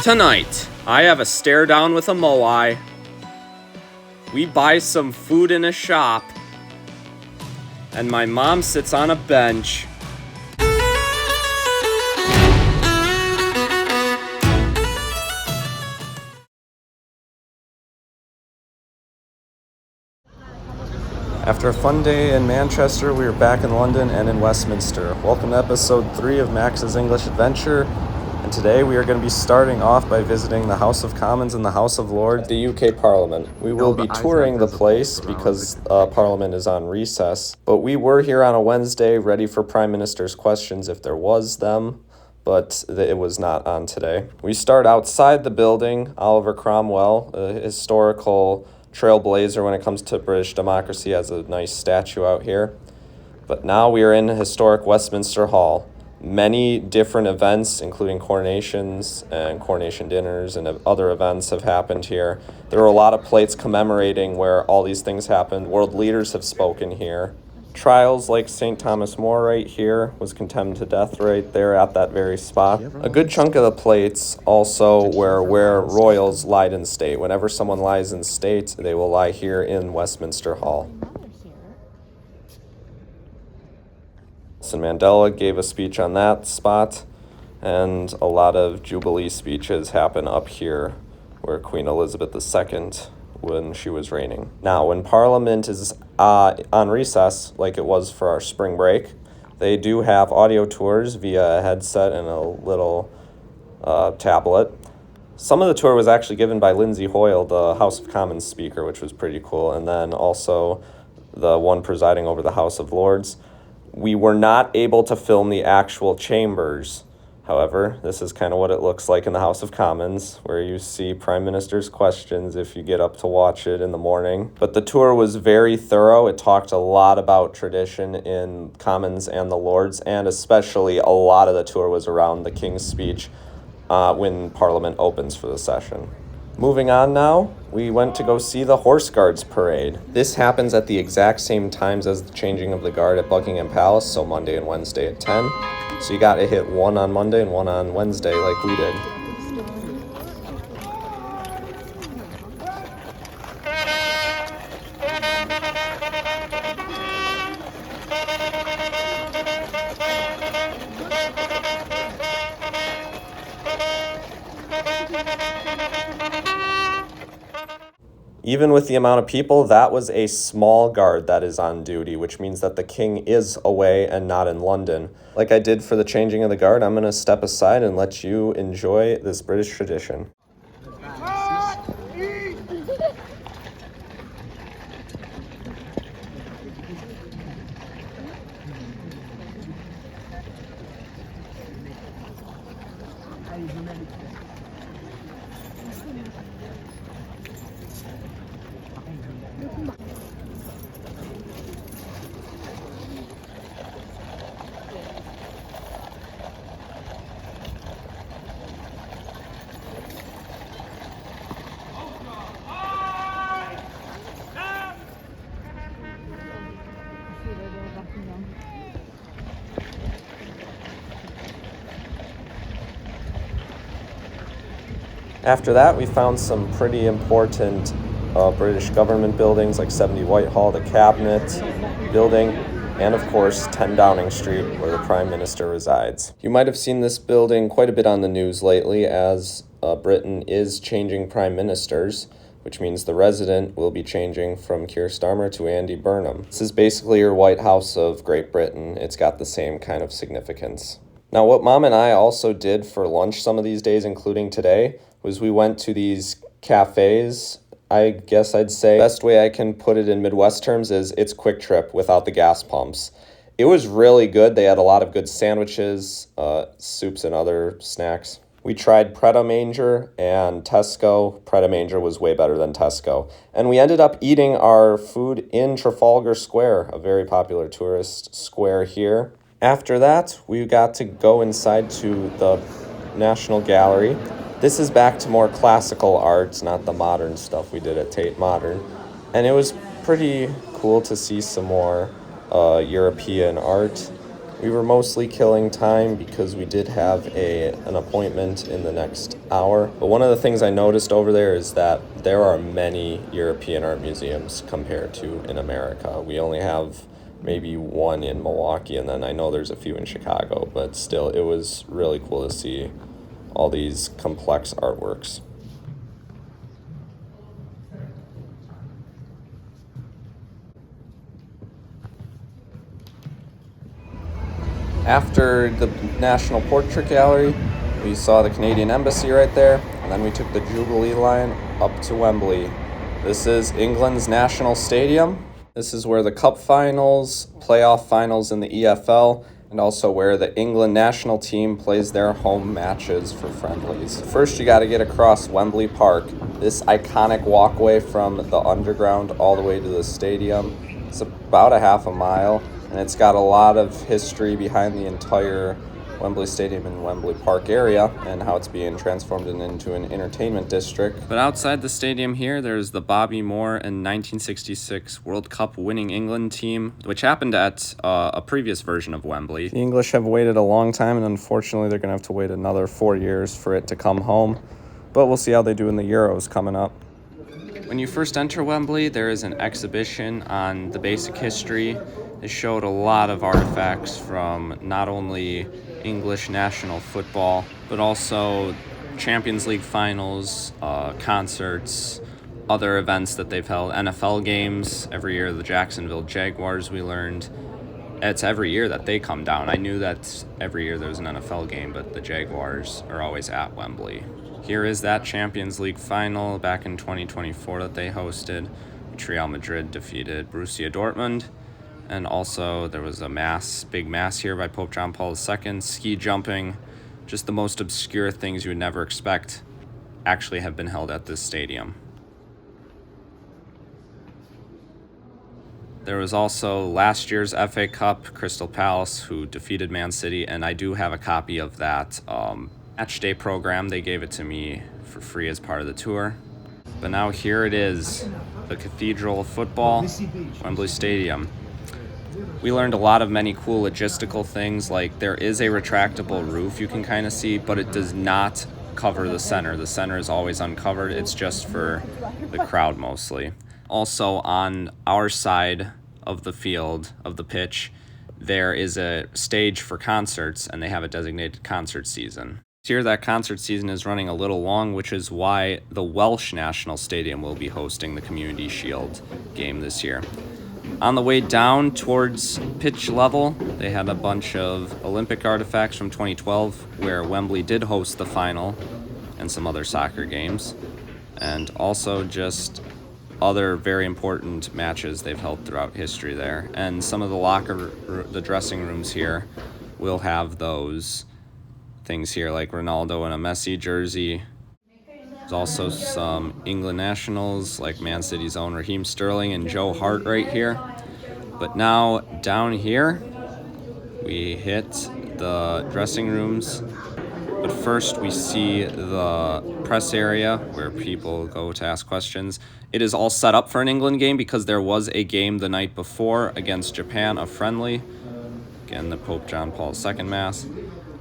Tonight, I have a stare down with a moai. We buy some food in a shop. And my mom sits on a bench. After a fun day in Manchester, we are back in London and in Westminster. Welcome to episode 3 of Max's English Adventure. And today we are going to be starting off by visiting the House of Commons and the House of Lords, the UK Parliament. We will be touring the place because Parliament is on recess. But we were here on a Wednesday ready for Prime Minister's questions if there was them, but it was not on today. We start outside the building. Oliver Cromwell, a historical trailblazer when it comes to British democracy, has a nice statue out here. But now we are in historic Westminster Hall. Many different events, including coronations and coronation dinners and other events, have happened here. There are a lot of plates commemorating where all these things happened. World leaders have spoken here. Trials like St. Thomas More right here was condemned to death right there at that very spot. A good chunk of the plates also were where royals lied in state. Whenever someone lies in state, they will lie here in Westminster Hall. Nelson Mandela gave a speech on that spot, and a lot of Jubilee speeches happen up here where Queen Elizabeth II when she was reigning. Now, when Parliament is on recess, like it was for our spring break, they do have audio tours via a headset and a little tablet. Some of the tour was actually given by Lindsay Hoyle, the House of Commons speaker, which was pretty cool, and then also the one presiding over the House of Lords. We were not able to film the actual chambers. However, this is kind of what it looks like in the House of Commons, where you see Prime Minister's questions if you get up to watch it in the morning. But the tour was very thorough. It talked a lot about tradition in Commons and the Lords, and especially a lot of the tour was around the King's speech when Parliament opens for the session. Moving on now, we went to go see the Horse Guards Parade. This happens at the exact same times as the changing of the guard at Buckingham Palace, so Monday and Wednesday at 10. So you got to hit one on Monday and one on Wednesday like we did. Even with the amount of people, that was a small guard that is on duty, which means that the king is away and not in London. Like I did for the changing of the guard, I'm going to step aside and let you enjoy this British tradition. After that, we found some pretty important British government buildings like 70 Whitehall, the Cabinet building, and of course 10 Downing Street where the Prime Minister resides. You might have seen this building quite a bit on the news lately as Britain is changing Prime Ministers, which means the resident will be changing from Keir Starmer to Andy Burnham. This is basically your White House of Great Britain. It's got the same kind of significance. Now, what Mom and I also did for lunch some of these days, including today, was we went to these cafes. I guess I'd say the best way I can put it in Midwest terms is it's Kwik Trip without the gas pumps. It was really good. They had a lot of good sandwiches, soups, and other snacks. We tried Pret Manger and Tesco. Pret Manger was way better than Tesco. And we ended up eating our food in Trafalgar Square, a very popular tourist square here. After that, we got to go inside to the National Gallery. This is back to more classical arts, not the modern stuff we did at Tate Modern. And it was pretty cool to see some more European art. We were mostly killing time because we did have an appointment in the next hour. But one of the things I noticed over there is that there are many European art museums compared to in America. We only have maybe one in Milwaukee, and then I know there's a few in Chicago, but still, it was really cool to see all these complex artworks. After the National Portrait Gallery, we saw the Canadian Embassy right there, and then we took the Jubilee line up to Wembley. This is England's national stadium. This is where the Cup finals, playoff finals in the EFL, and also where the England national team plays their home matches for friendlies. First, you got to get across Wembley Park, this iconic walkway from the underground all the way to the stadium. It's about a half a mile, and it's got a lot of history behind the entire Wembley Stadium and Wembley Park area and how it's being transformed into an entertainment district. But outside the stadium here, there's the Bobby Moore and 1966 World Cup winning England team, which happened at a previous version of Wembley. The English have waited a long time, and unfortunately they're going to have to wait another 4 years for it to come home. But we'll see how they do in the Euros coming up. When you first enter Wembley, there is an exhibition on the basic history. They showed a lot of artifacts from not only English national football, but also Champions League finals, concerts, other events that they've held, NFL games. Every year, the Jacksonville Jaguars, we learned. It's every year that they come down. I knew that every year there was an NFL game, but the Jaguars are always at Wembley. Here is that Champions League final back in 2024 that they hosted, which Real Madrid defeated Borussia Dortmund. And also there was a big mass here by Pope John Paul II, ski jumping, just the most obscure things you would never expect actually have been held at this stadium. There was also last year's FA Cup, Crystal Palace, who defeated Man City, and I do have a copy of that match day program. They gave it to me for free as part of the tour. But now here it is, the Cathedral of Football, Wembley Stadium. We learned a lot of many cool logistical things, like there is a retractable roof you can kind of see, but it does not cover the center. The center is always uncovered. It's just for the crowd mostly. Also on our side of the field, of the pitch, there is a stage for concerts, and they have a designated concert season. Here that concert season is running a little long, which is why the Welsh National Stadium will be hosting the Community Shield game this year. On the way down towards pitch level, they had a bunch of Olympic artifacts from 2012 where Wembley did host the final and some other soccer games, and also just other very important matches they've held throughout history there. And some of the dressing rooms here will have those things here, like Ronaldo in a Messi jersey. There's also some England nationals, like Man City's own Raheem Sterling and Joe Hart right here. But now, down here, we hit the dressing rooms. But first, we see the press area where people go to ask questions. It is all set up for an England game because there was a game the night before against Japan, a friendly. Again, the Pope John Paul II Mass.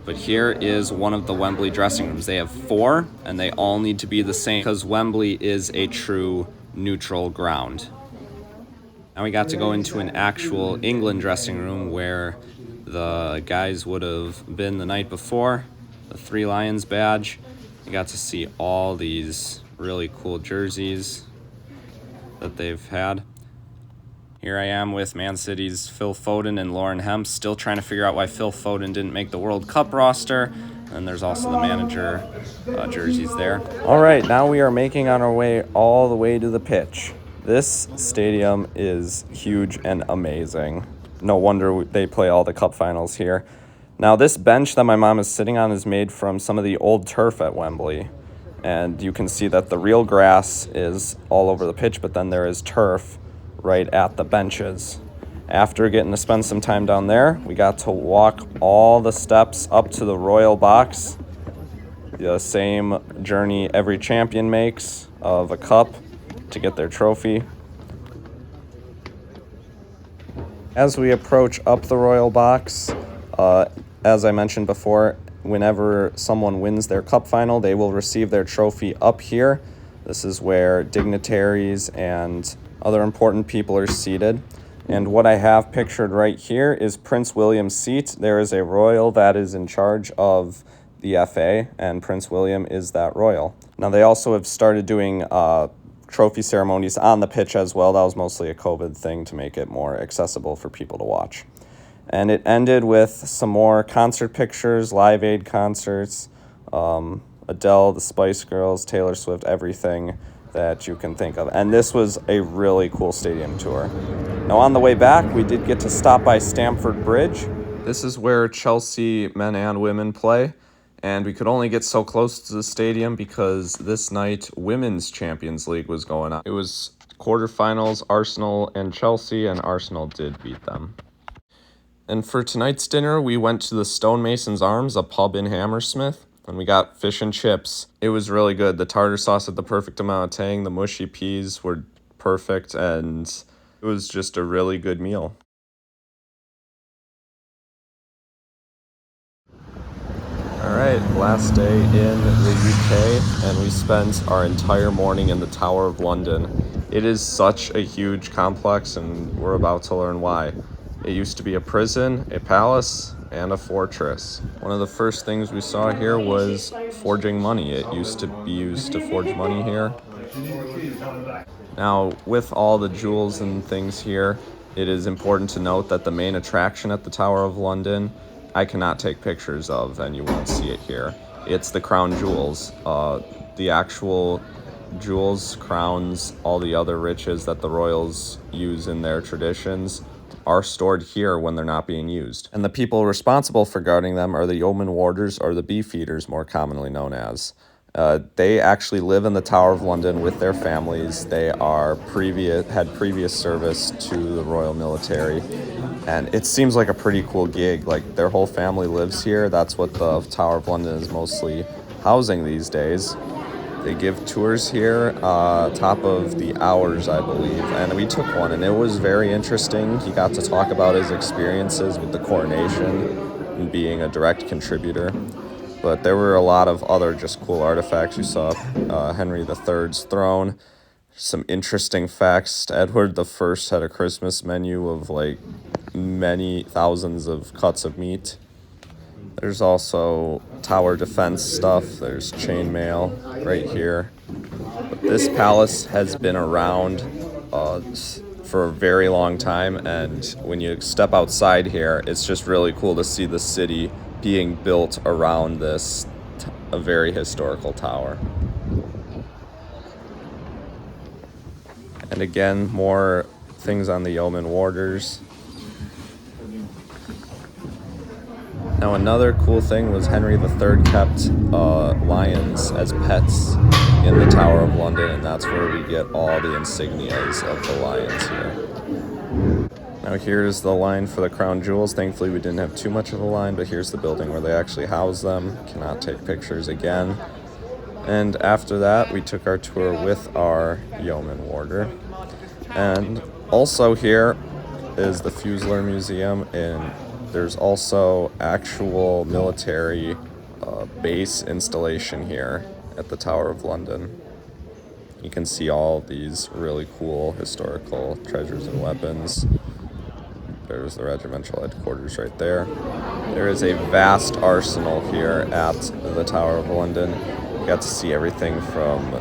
But here is one of the Wembley dressing rooms. They have 4, and they all need to be the same because Wembley is a true neutral ground. Now we got to go into an actual England dressing room where the guys would have been the night before, the 3 Lions badge. We got to see all these really cool jerseys that they've had. Here I am with Man City's Phil Foden and Lauren Hemp, still trying to figure out why Phil Foden didn't make the World Cup roster. And there's also the manager jerseys there. All right, now we are making on our way all the way to the pitch. This stadium is huge and amazing. No wonder they play all the cup finals here. Now, this bench that my mom is sitting on is made from some of the old turf at Wembley. And you can see that the real grass is all over the pitch, but then there is turf right at the benches. After getting to spend some time down there, we got to walk all the steps up to the royal box. The same journey every champion makes of a cup to get their trophy. As we approach up the royal box, As I mentioned before, whenever someone wins their cup final, they will receive their trophy up here. This is where dignitaries and other important people are seated. And what I have pictured right here is Prince William's seat. There is a royal that is in charge of the FA, and Prince William is that royal. Now, they also have started doing trophy ceremonies on the pitch as well. That was mostly a COVID thing to make it more accessible for people to watch. And it ended with some more concert pictures, Live Aid concerts, Adele, the Spice Girls, Taylor Swift, everything that you can think of. And this was a really cool stadium tour. Now, on the way back, we did get to stop by Stamford Bridge. This is where Chelsea men and women play. And we could only get so close to the stadium because this night Women's Champions League was going on. It was quarterfinals, Arsenal and Chelsea, and Arsenal did beat them. And for tonight's dinner, we went to the Stonemason's Arms, a pub in Hammersmith, and we got fish and chips. It was really good. The tartar sauce had the perfect amount of tang, the mushy peas were perfect, and it was just a really good meal. Alright, last day in the UK, and we spent our entire morning in the Tower of London. It is such a huge complex, and we're about to learn why. It used to be a prison, a palace, and a fortress. One of the first things we saw here was forging money. It used to be used to forge money here. Now, with all the jewels and things here, it is important to note that the main attraction at the Tower of London I cannot take pictures of, and you won't see it here. It's the crown jewels. The actual jewels, crowns, all the other riches that the royals use in their traditions are stored here when they're not being used. And the people responsible for guarding them are the yeoman warders, or the beefeaters, more commonly known as. They actually live in the Tower of London with their families. They are had previous service to the Royal Military. And it seems like a pretty cool gig. Like, their whole family lives here. That's what the Tower of London is mostly housing these days. They give tours here, top of the hours, I believe. And we took one, and it was very interesting. He got to talk about his experiences with the coronation and being a direct contributor. But there were a lot of other just cool artifacts. You saw Henry III's throne. Some interesting facts. Edward I had a Christmas menu of like many thousands of cuts of meat. There's also tower defense stuff. There's chainmail right here. But this palace has been around for a very long time, and when you step outside here, it's just really cool to see the city being built around this a very historical tower. And again, more things on the yeoman warders. Now, another cool thing was Henry III kept lions as pets in the Tower of London, and that's where we get all the insignias of the lions here. Now, here's the line for the crown jewels. Thankfully, we didn't have too much of a line, but here's the building where they actually house them. Cannot take pictures again. And after that, we took our tour with our yeoman warder. And also here is the Fusilier Museum, and there's also actual military base installation here at the Tower of London. You can see all these really cool historical treasures and weapons. There's the regimental headquarters right there. There is a vast arsenal here at the Tower of London. You got to see everything from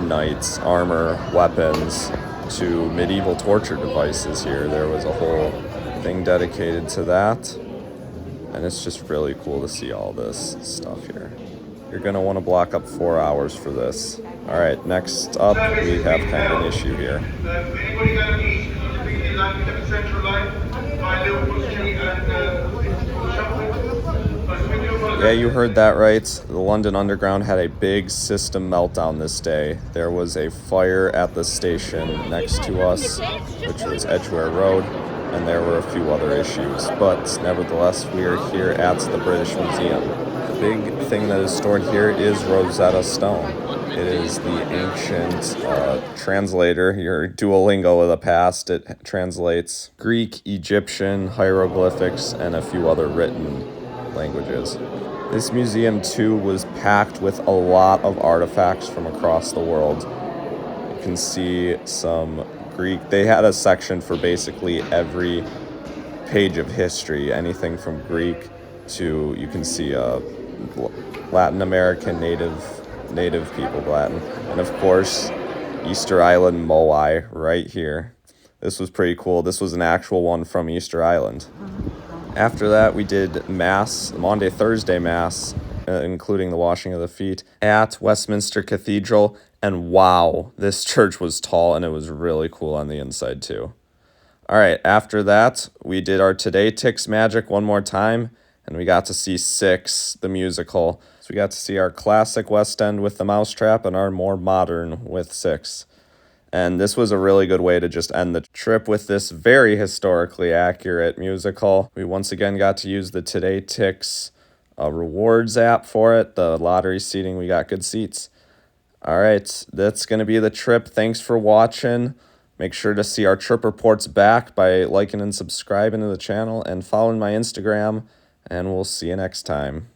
knights, armor, weapons, to medieval torture devices here. There was a whole thing dedicated to that, and it's just really cool to see all this stuff here. You're going to want to block up 4 hours for this. All right, next up, we have kind of an issue here. Yeah, you heard that right. The London Underground had a big system meltdown this day. There was a fire at the station next to us, which was Edgware Road, and there were a few other issues. But nevertheless, we are here at the British Museum. big thing that is stored here is Rosetta Stone. It is the ancient translator, your Duolingo of the past. It translates Greek, Egyptian, hieroglyphics, and a few other written languages. This museum, too, was packed with a lot of artifacts from across the world. You can see some Greek. They had a section for basically every page of history, anything from Greek to, you can see Latin American native people, Latin, and of course Easter Island Moai right here. This was pretty cool. This was an actual one from Easter Island. After that, we did Mass, Maundy Thursday Mass, including the washing of the feet, at Westminster Cathedral. And wow, this church was tall, and it was really cool on the inside, too. All right, after that, we did our Today Ticks magic one more time, and we got to see Six, the musical. So we got to see our classic West End with the Mousetrap and our more modern with Six. And this was a really good way to just end the trip with this very historically accurate musical. We once again got to use the Today Ticks rewards app for it. The lottery seating, we got good seats. All right, that's going to be the trip. Thanks for watching. Make sure to see our trip reports back by liking and subscribing to the channel and following my Instagram. And we'll see you next time.